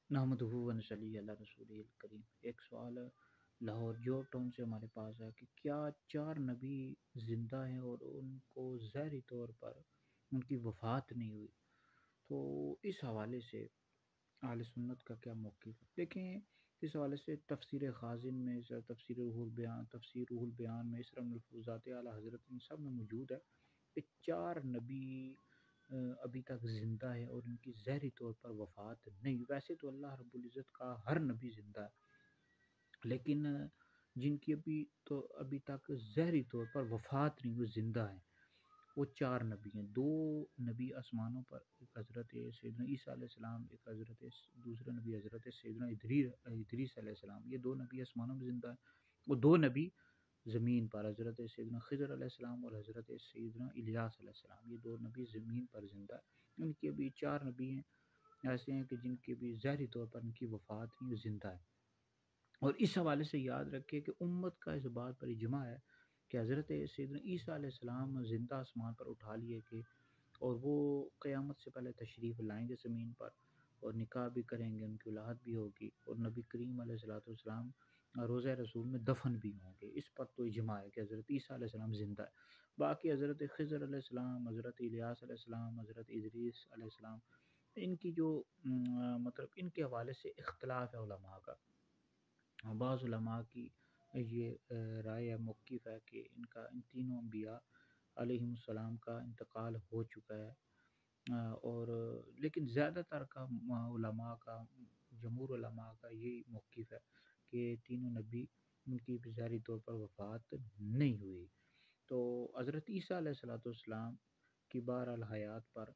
نحمدہ و نصلی علی رسول الکریم۔ ایک سوال لاہور جو ٹاؤن سے ہمارے پاس ہے کہ کیا چار نبی زندہ ہیں اور ان کو ظاہری طور پر ان کی وفات نہیں ہوئی؟ تو اس حوالے سے اہل سنت کا کیا موقف ہے؟ دیکھیں، اس حوالے سے تفسیر خازن میں تفسیر روح البیان میں اس طرح ملفوظات اعلیٰ حضرت ان سب میں موجود ہے کہ چار نبی ابھی تک زندہ ہے اور ان کی ظاہری طور پر وفات نہیں. ویسے تو اللہ رب العزت کا ہر نبی زندہ ہے، لیکن جن کی ابھی تک ظاہری طور پر وفات نہیں، وہ زندہ ہیں. وہ چار نبی ہیں. دو نبی آسمانوں پر، ایک حضرت سیدنا عیسیٰ علیہ السلام، ایک دوسرے نبی حضرت سیدنا ادریس علیہ السلام. یہ دو نبی آسمانوں میں زندہ ہیں. وہ دو نبی زمین پر، حضرت سیدنا خضر علیہ السلام اور حضرت سیدنا الیاس علیہ السلام، یہ دو نبی زمین پر زندہ ہیں. ان کے بھی چار نبی ہیں ایسے ہیں کہ جن کے بھی ظاہری طور پر ان کی وفات نہیں، وہ زندہ ہے. اور اس حوالے سے یاد رکھے کہ امت کا اس بات پر اجماع ہے کہ حضرت سیدنا عیسیٰ علیہ السلام زندہ آسمان پر اٹھا لیے گئے اور وہ قیامت سے پہلے تشریف لائیں گے زمین پر، اور نکاح بھی کریں گے، ان کی اولاد بھی ہوگی، اور نبی کریم علیہ السلام روزہ رسول میں دفن بھی ہوں گے. اس پر تو اجماع ہے کہ حضرت عیسیٰ علیہ السلام زندہ ہے. باقی حضرت خضر علیہ السلام، حضرت الیاس علیہ السلام، حضرت ادریس علیہ السلام، ان کی جو مطلب ان کے حوالے سے اختلاف ہے علماء کا. بعض علماء کی یہ رائے ہے، موقف ہے کہ ان تینوں انبیاء علیہم السلام کا انتقال ہو چکا ہے. اور لیکن زیادہ تر کا علماء کا، جمہور علماء کا یہی موقف ہے کہ تینوں نبی ان کی ظاہری طور پر وفات نہیں ہوئی. تو حضرت عیسیٰ علیہ السلام کی بہرحال حیات پر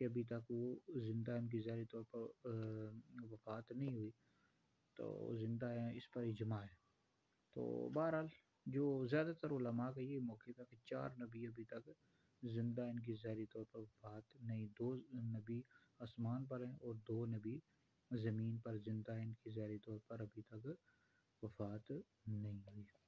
کہ ابھی تک وہ زندہ، ان کی ظاہری طور پر وفات نہیں ہوئی، تو زندہ ہیں، اس پر اجماع ہے. تو بہرحال جو زیادہ تر علماء کا یہ موقف ہے کہ چار نبی ابھی تک زندہ، ان کی ظاہری طور پر وفات نہیں. دو نبی آسمان پر ہیں اور دو نبی زمین پر زندہ ہیں، ان کی ظاہری طور پر ابھی تک وفات نہیں ہوئی.